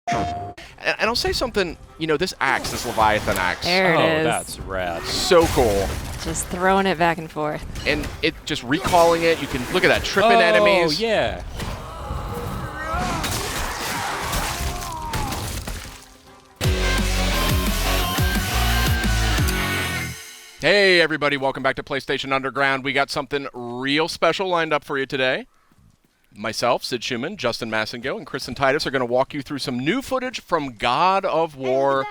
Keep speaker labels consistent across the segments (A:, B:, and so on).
A: And I'll say something, you know, this axe, this Leviathan axe.
B: There it is.
C: Oh, that's rad.
A: So cool.
B: Just throwing it back and forth.
A: And it just recalling it, you can look at that, tripping enemies.
C: Oh, yeah.
A: Hey everybody, welcome back to PlayStation Underground. We got something real special lined up for you today. Myself, Sid Schumann, Justin Massengill, and Kristen Titus are going to walk you through some new footage from God of War,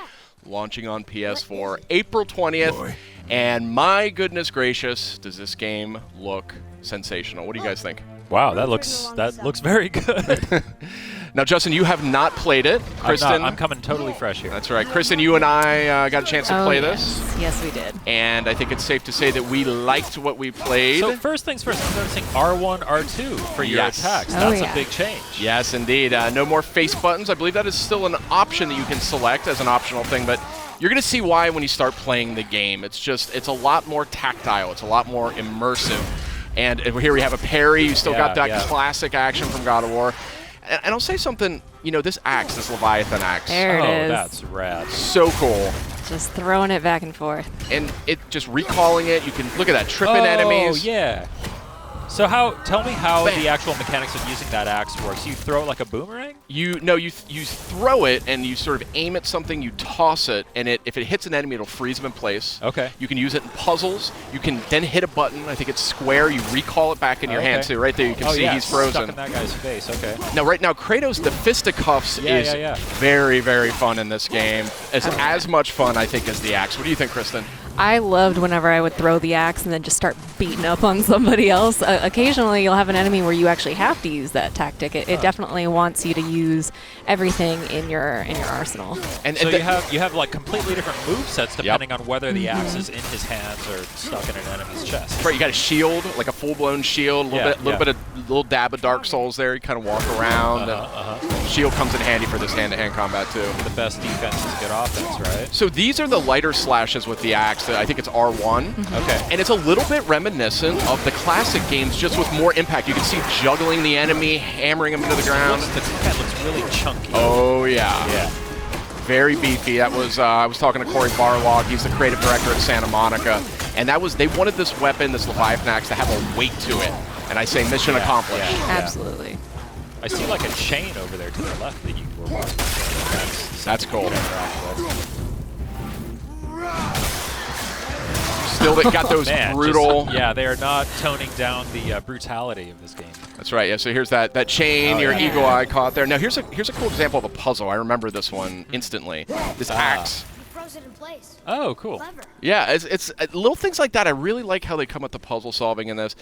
A: launching on PS4 April 20th. And my goodness gracious, does this game look sensational. What do you guys think?
C: Wow, that looks very good.
A: Now, Justin, you have not played it. Kristen,
C: I'm coming totally fresh here.
A: That's right. Kristen, you and I got a chance to play this.
B: Yes, we did.
A: And I think it's safe to say that we liked what we played.
C: So first things first, I'm noticing R1, R2 for your attacks. That's a big change.
A: Yes, indeed. No more face buttons. I believe that is still an option that you can select as an optional thing, but you're going to see why when you start playing the game. It's a lot more tactile. It's a lot more immersive. And here we have a parry. You still got that classic action from God of War. And I'll say something, you know, this axe, this Leviathan axe.
B: There it is.
C: Oh, that's rad.
A: So cool.
B: Just throwing it back and forth.
A: And it just recalling it, you can look at that, tripping enemies.
C: Oh, yeah. So tell me how the actual mechanics of using that axe works. You throw it like a boomerang?
A: You throw it and you sort of aim at something, you toss it, and if it hits an enemy, it'll freeze them in place.
C: Okay.
A: You can use it in puzzles. You can then hit a button. I think it's square. You recall it back in your hand too. Right there, you can see he's frozen.
C: Stuck in that guy's face. Okay.
A: Now, right now, Kratos, the fisticuffs is very, very fun in this game. It's as much fun, I think, as the axe. What do you think, Kristen?
B: I loved whenever I would throw the axe and then just start beating up on somebody else. Occasionally, you'll have an enemy where you actually have to use that tactic. It definitely wants you to use everything in your arsenal.
C: And so you have like completely different movesets depending on whether the axe is in his hands or stuck in an enemy's chest.
A: Right, you got a shield, like a full-blown shield, a little dab of Dark Souls there. You kind of walk around. Shield comes in handy for this hand-to-hand combat too.
C: The best defense is good offense, right?
A: So these are the lighter slashes with the axe. I think it's R1.
C: Okay.
A: And it's a little bit reminiscent of the classic games, just with more impact. You can see juggling the enemy, hammering him into the ground.
C: The head looks really chunky.
A: Oh, yeah.
C: Yeah.
A: Very beefy. That was I was talking to Corey Barlog. He's the creative director at Santa Monica. And they wanted this weapon, this Leviathan axe, to have a weight to it. And I say mission accomplished.
B: Yeah. Absolutely.
C: I see like a chain over there to the left that you were watching.
A: That's cool. Still got those brutal...
C: yeah, they are not toning down the brutality of this game.
A: That's right. Yeah. So here's that chain. Your eagle eye caught there. Now here's a cool example of a puzzle. I remember this one instantly. This axe.
D: Frozen in place.
C: Oh, cool.
D: Clever.
A: Yeah. It's little things like that. I really like how they come with the puzzle solving in this.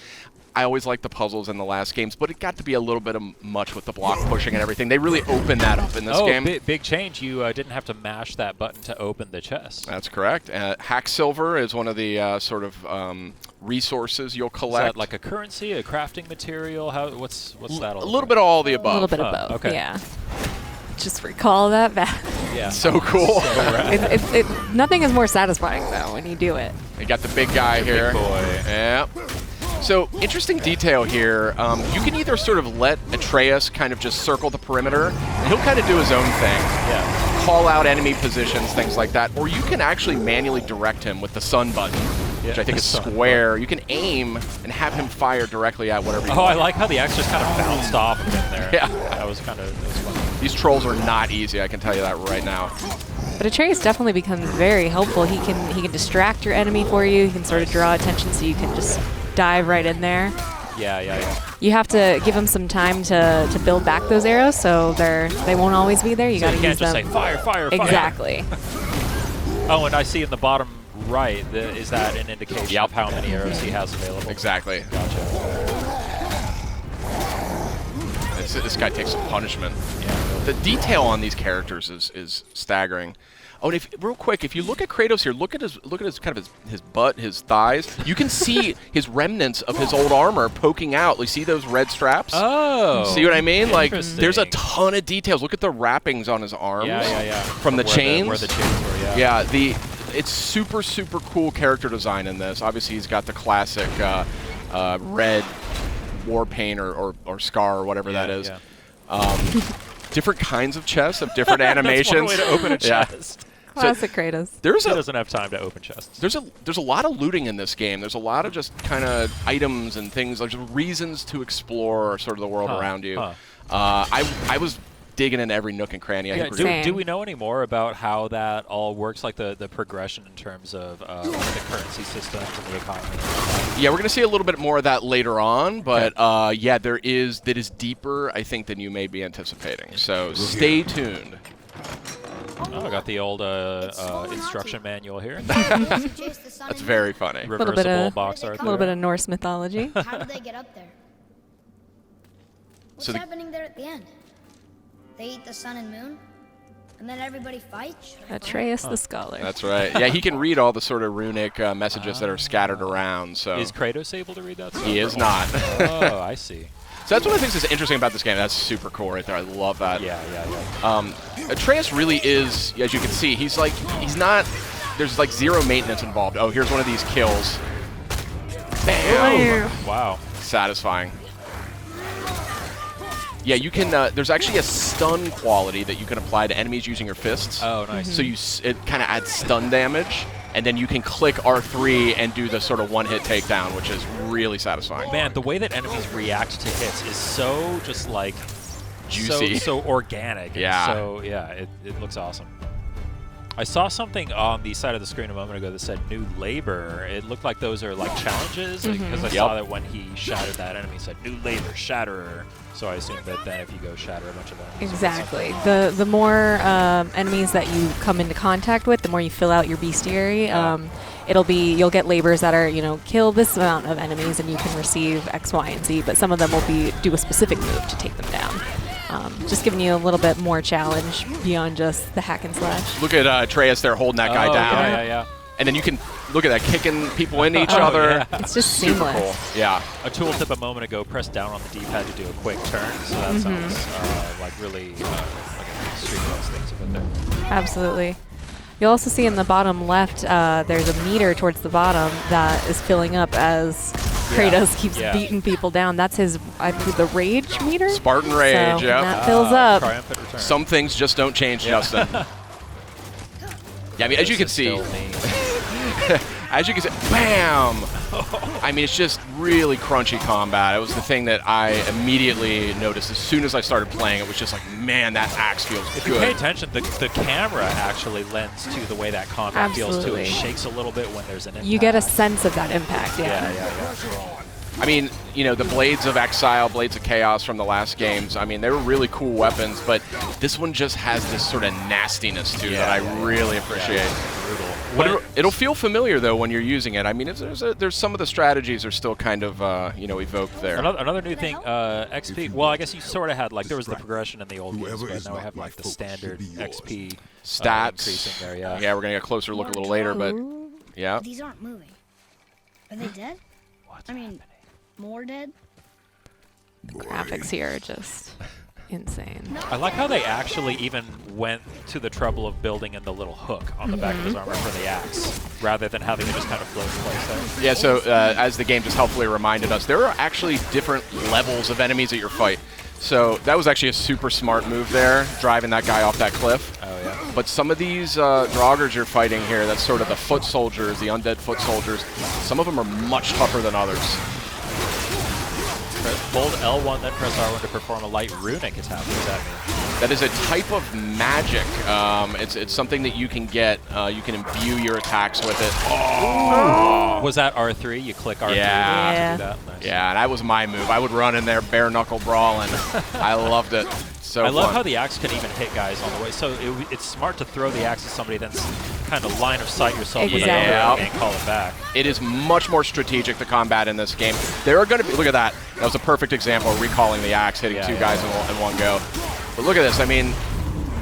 A: I always liked the puzzles in the last games, but it got to be a little bit much with the block pushing and everything. They really opened that up in this game.
C: Big change. You didn't have to mash that button to open the chest.
A: That's correct. Hack silver is one of the sort of resources you'll collect.
C: Is that like a currency, a crafting material? What's that all
A: A little bit of all the above.
B: A little bit of both,
C: okay.
B: yeah. Just recall that back.
A: Yeah. So cool.
B: So nothing is more satisfying, though, when you do it.
A: You got the big guy here.
C: Big boy.
A: Yep. So, interesting detail here. You can either sort of let Atreus kind of just circle the perimeter, and he'll kind of do his own thing.
C: Yeah.
A: Call out enemy positions, things like that. Or you can actually manually direct him with the sun button, which I think is square. You can aim and have him fire directly at whatever you want.
C: I like how the axe just kind of bounced off of him there.
A: Yeah.
C: That was fun.
A: These trolls are not easy, I can tell you that right now.
B: But Atreus definitely becomes very helpful. He can distract your enemy for you. He can sort of draw attention so you can just dive right in there.
C: Yeah.
B: You have to give them some time to build back those arrows, so they won't always be there. You got to use them.
C: You can't just say fire.
B: Exactly.
C: Oh, and I see in the bottom right, is that an indication of how many arrows he has available?
A: Exactly.
C: Gotcha.
A: This guy takes some punishment.
C: Yeah.
A: The detail on these characters is staggering. Oh, and real quick, if you look at Kratos here, look at his kind of his butt, his thighs. You can see his remnants of his old armor poking out. You see those red straps?
C: Oh.
A: See what I mean? Like, there's a ton of details. Look at the wrappings on his arms.
C: Yeah.
A: From the chains.
C: Where the chains were, yeah.
A: Yeah. It's super cool character design in this. Obviously, he's got the classic red war paint or scar or whatever that is.
C: Yeah.
A: different kinds of chests of different animations.
C: That's one way to open a
A: Yeah.
C: chest.
B: Classic Kratos.
C: He doesn't have time to open chests.
A: There's a lot of looting in this game. There's a lot of just kind of items and things, like just reasons to explore sort of the world around you. I was digging in every nook and cranny.
C: Do we know any more about how that all works, like the progression in terms of the currency systems and the economy?
A: Yeah, we're going to see a little bit more of that later on, but yeah, that is deeper, I think, than you may be anticipating. So stay tuned.
C: Oh, I got the old instruction manual here.
A: That's very funny.
C: Reversible box art.
B: A little bit of Norse mythology.
D: How did they get up there? What's happening there at the end? They eat the sun and moon, and then everybody fights?
B: Atreus the scholar.
A: That's right. Yeah, he can read all the sort of runic messages that are scattered around. So
C: is Kratos able to read that stuff?
A: He is not.
C: Oh, I see.
A: So that's one of the things that's interesting about this game. That's super cool right there. I love that.
C: Yeah.
A: Atreus really is, as you can see, he's not, there's like zero maintenance involved. Oh, here's one of these kills. Bam!
C: Wow.
A: Satisfying. Yeah, you can, there's actually a stun quality that you can apply to enemies using your fists.
C: Oh, nice.
A: So it kind of adds stun damage, and then you can click R3 and do the sort of one-hit takedown, which is really satisfying.
C: Man, the way that enemies react to hits is so just like
A: juicy,
C: so organic.
A: Yeah.
C: So yeah, it looks awesome. I saw something on the side of the screen a moment ago that said new labor. It looked like those are like challenges because I saw that when he shattered that enemy, it said new labor, shatterer. So I assume that then if you go shatter a bunch of enemies.
B: Exactly. The more enemies that you come into contact with, the more you fill out your bestiary. You'll get labors that are, kill this amount of enemies and you can receive X, Y, and Z, but some of them will do a specific move to take them down. Just giving you a little bit more challenge beyond just the hack and slash.
A: Look at Atreus there holding that guy down.
C: Yeah.
A: And then you can, look at that, kicking people into each other.
C: Yeah.
B: It's just
A: super
B: seamless.
A: cool. Yeah.
C: A tooltip a moment ago, press down on the D-pad to do a quick turn, so that sounds like really like a streamless thing to put there.
B: Absolutely. You'll also see in the bottom left, there's a meter towards the bottom that is filling up as Kratos keeps beating people down. That's his, the rage meter?
A: Spartan rage,
B: so
A: yeah.
B: that fills up.
C: Triumphant return.
A: Some things just don't change, Justin. Yeah, I mean, as you can see, bam! I mean, it's just really crunchy combat. It was the thing that I immediately noticed as soon as I started playing. It was just like, man, that axe feels
C: If
A: good.
C: you pay attention, the camera actually lends to the way that combat feels too. It shakes a little bit when there's an impact.
B: You get a sense of that impact,
C: Yeah.
A: I mean, the Blades of Exile, Blades of Chaos from the last games, I mean, they were really cool weapons, but this one just has this sort of nastiness to it that I really appreciate.
C: Brutal.
A: It'll feel familiar, though, when you're using it. I mean, there's some of the strategies are still kind of, evoked there.
C: Another new thing, XP, well, I guess you sort of had, like, there was the progression in the old games, but now we have, like, the standard XP
A: stats
C: increasing there, yeah.
A: Yeah, we're going to get a closer look a little later, but, yeah.
D: These aren't moving. Are they dead? More dead?
B: Graphics here are just insane.
C: I like how they actually even went to the trouble of building in the little hook on the back of his armor for the axe, rather than having it just kind of float in place there.
A: Yeah, so as the game just helpfully reminded us, there are actually different levels of enemies at your fight. So that was actually a super smart move there, driving that guy off that cliff.
C: Oh, yeah.
A: But some of these Draugrs you're fighting here, that's sort of the foot soldiers, the undead foot soldiers, some of them are much tougher than others.
C: Hold L1, then press R1 to perform a light runic attack. What does that mean?
A: That is a type of magic. It's something that you can get. You can imbue your attacks with it. Oh!
C: Was that R3? You click R3 to do that? Nice.
A: Yeah, and that was my move. I would run in there bare knuckle brawling. I loved it. So
C: I love
A: fun.
C: how the axe can even hit guys on the way. So it's smart to throw the axe at somebody, then kind of line of sight yourself with another and call it back.
A: It is much more strategic, the combat in this game. There are going to be, look at that. That was a perfect example of recalling the axe, hitting two guys in one go. But look at this. I mean,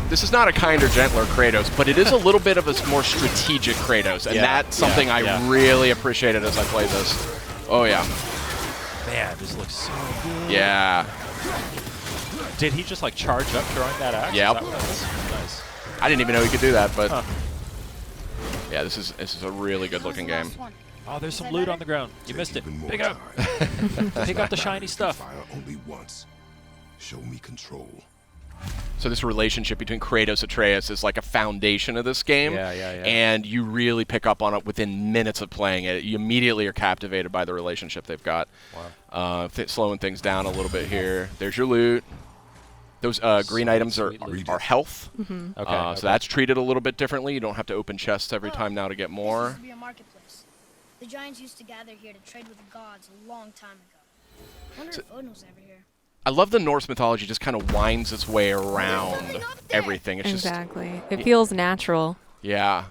A: this is not a kinder, gentler Kratos, but it is a little bit of a more strategic Kratos, and that's something I really appreciated as I played this. Oh, yeah.
C: Man, this looks so good.
A: Yeah.
C: Did he just, like, charge up throwing that axe?
A: Yeah.
C: Nice.
A: I didn't even know he could do that, but yeah, this is a really good-looking game.
C: Oh, there's some loot on the ground. You missed it. Pick up. Pick up the shiny stuff.
E: Fire only once. Show me control.
A: So this relationship between Kratos and Atreus is like a foundation of this game.
C: Yeah.
A: And you really pick up on it within minutes of playing it. You immediately are captivated by the relationship they've got.
C: Wow.
A: Slowing things down a little bit here. There's your loot. Those green items are health.
C: Okay.
A: So that's treated a little bit differently. You don't have to open chests every time now to get more.
D: This used to be a marketplace. The giants used to gather here to trade with the gods a long time ago. I wonder if Odin was ever here.
A: I love the Norse mythology just kind of winds its way around everything. It's
B: Exactly. It feels natural.
A: Yeah.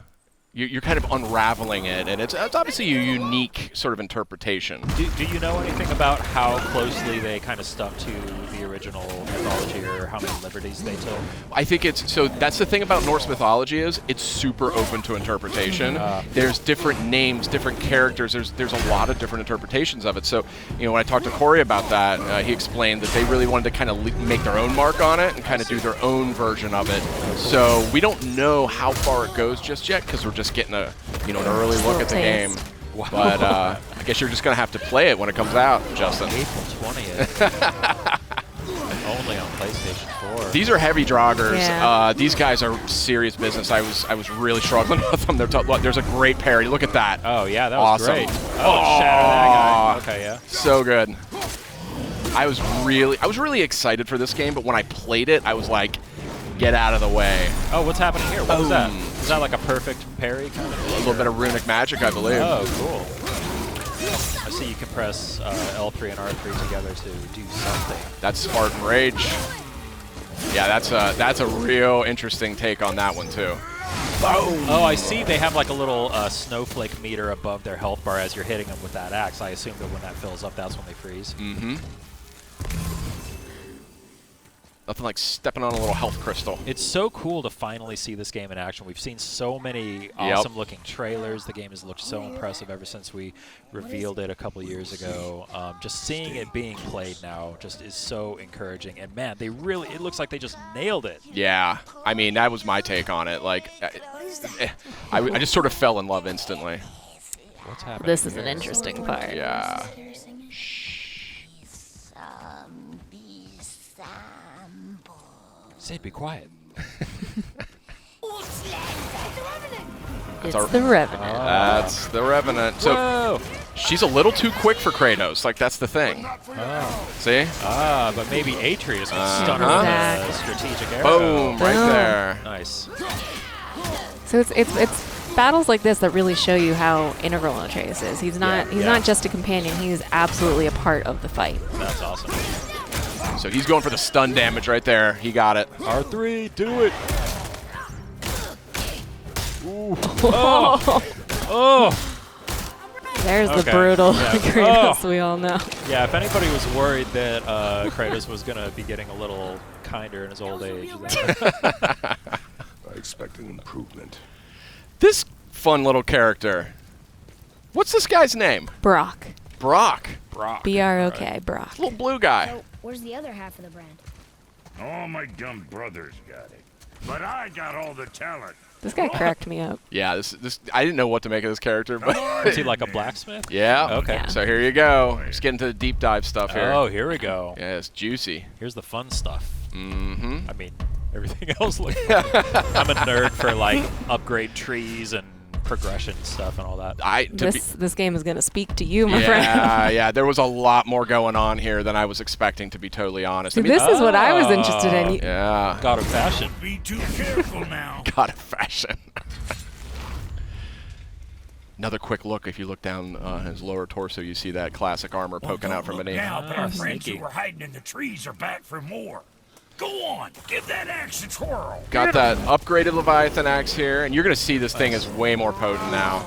A: You're kind of unraveling it, and it's obviously a unique sort of interpretation.
C: Do you know anything about how closely they kind of stuck to the original mythology, or how many liberties they took?
A: I think so that's the thing about Norse mythology is it's super open to interpretation. There's different names, different characters. There's a lot of different interpretations of it. So, when I talked to Corey about that, he explained that they really wanted to kind of make their own mark on it and kind of do their own version of it. So we don't know how far it goes just yet because we're just getting an early look at the game.
C: Wow.
A: But I guess you're just going to have to play it when it comes out, Justin.
C: April 20th. Only on PlayStation 4.
A: These are heavy joggers.
B: Yeah.
A: These guys are serious business. I was really struggling with them. There's a great parry. Look at that.
C: Oh, yeah, that was
A: Awesome.
C: great. Oh, shatter that guy. Okay, yeah.
A: So good. I was really excited for this game, but when I played it, I was like, get out of the way.
C: Oh, what's happening here? What was that? Is that like a perfect parry kind of?
A: A little bit of runic magic, I believe.
C: Oh, cool. I see you can press L3 and R3 together to do something.
A: That's Spartan Rage. Yeah, that's a real interesting take on that one too. Boom.
C: Oh, I see they have like a little snowflake meter above their health bar as you're hitting them with that axe. I assume that when that fills up, that's when they freeze.
A: Mm-hmm. Nothing like stepping on a little health crystal.
C: It's so cool to finally see this game in action. We've seen so many awesome-looking trailers. The game has looked so impressive ever since we revealed it a couple years ago. Just seeing it being played now just is so encouraging. And man, it looks like they just nailed it.
A: Yeah, I mean, that was my take on it. Like, I just sort of fell in love instantly.
C: What's happening?
B: This is an interesting part.
A: Yeah.
C: Say, be quiet.
B: It's the Revenant.
A: That's the Revenant. So
C: Whoa!
A: she's a little too quick for Kratos. Like, that's the thing.
C: Oh.
A: See?
C: But maybe Atreus can stun her with a
B: Exactly.
C: strategic arrow.
A: Boom, right there.
C: Nice.
B: So it's battles like this that really show you how integral Atreus is. He's not just a companion. He's absolutely a part of the fight.
C: That's awesome.
A: So he's going for the stun damage right there. He got it.
C: R3, do it. Ooh. Oh. Oh.
B: There's the
C: Okay.
B: brutal
C: Yeah.
B: Kratos
C: Oh.
B: we all know.
C: Yeah, if anybody was worried that Kratos was going to be getting a little kinder in his old age.
E: I expect an improvement.
A: This fun little character. What's this guy's name?
B: Brock.
A: Brock.
C: Brock.
B: B-R-O-K, Brock.
A: Little blue guy.
D: So, where's the other half of the brand?
F: All my dumb brothers got it. But I got all the talent.
B: This guy cracked me up.
A: Yeah, this I didn't know what to make of this character, but
C: Is he like a blacksmith?
A: yeah.
C: Okay.
B: Yeah.
A: So here you go. Let's get into the deep dive stuff here.
C: Oh, here we go.
A: Yeah, it's juicy.
C: Here's the fun stuff.
A: Mm-hmm.
C: I mean, everything else looks I'm a nerd for like upgrade trees and progression stuff and all that.
B: This game is going to speak to you, my friend.
A: Yeah, there was a lot more going on here than I was expecting, to be totally honest.
B: See, this is what I was interested in.
A: Yeah.
C: God of fashion.
F: Be too careful now.
A: God of fashion. Another quick look. If you look down his lower torso, you see that classic armor poking out from beneath.
F: Now, but our friends
C: sneaky.
F: who were hiding in the trees are back for more. Go on, give that axe a twirl.
A: Got that upgraded Leviathan axe here, and you're going to see this thing is way more potent now.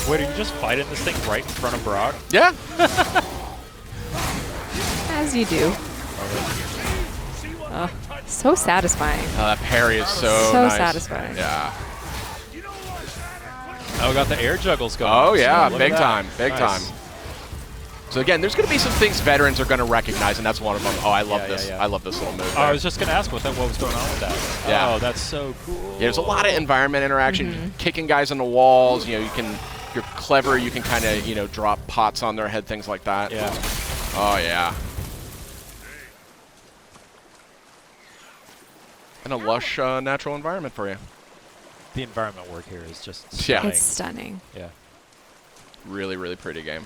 C: Wait, are you just fighting this thing right in front of Brock?
A: Yeah.
B: As you do. So satisfying.
A: That parry is so
B: So
A: nice.
B: satisfying.
A: Yeah.
C: Oh, we got the air juggles going.
A: Oh, yeah.
C: Look
A: Big
C: at that.
A: time. Big time. So again, there's going to be some things veterans are going to recognize, and that's one of them. Oh, I love this.
C: yeah.
A: I love this little move.
C: Oh, I
A: there.
C: was just going to ask what was going on with that.
A: Yeah.
C: Oh, that's so cool.
A: Yeah, there's a lot of environment interaction, kicking guys on the walls. You know, if you're clever, you can kind of, drop pots on their head, things like that.
C: Yeah.
A: Oh, yeah. And a lush natural environment for you.
C: The environment work here is just
A: Yeah.
C: stunning.
B: It's stunning.
C: Yeah.
A: Really, really pretty game.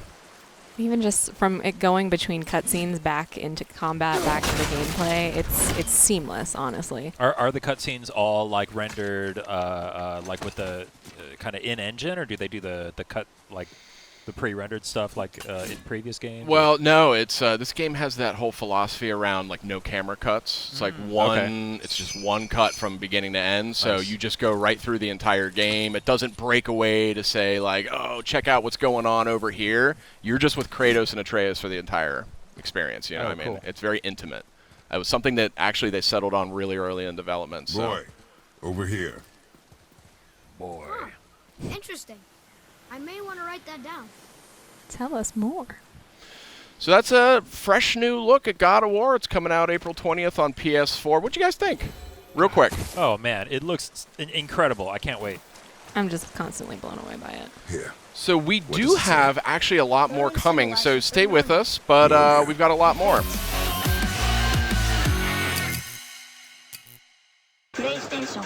B: Even just from it going between cutscenes back into combat, back into gameplay, it's seamless, honestly.
C: Are the cutscenes all like rendered like with the kind of in-engine, or do they do the cut like the pre-rendered stuff like in previous games?
A: Well, no, it's this game has that whole philosophy around like no camera cuts. It's like one,
C: okay.
A: it's just one cut from beginning to end. So
C: Nice.
A: you just go right through the entire game. It doesn't break away to say like, oh, check out what's going on over here. You're just with Kratos and Atreus for the entire experience. You know what I mean?
C: Cool.
A: It's very intimate. It was something that actually they settled on really early in development. So.
E: Boy, over here.
F: Boy.
D: Interesting. I may want to write that down.
B: Tell us more.
A: So that's a fresh new look at God of War. It's coming out April 20th on PS4. What'd you guys think? Real quick.
C: Oh man, it looks incredible. I can't wait.
B: I'm just constantly blown away by it.
E: Here.
A: So we
E: What
A: do
E: does it say?
A: have actually a lot more
D: Well, it's
A: coming,
D: still
A: so
D: less
A: stay
D: than
A: with
D: one.
A: us, but
E: Yeah.
A: we've got a lot more.
G: PlayStation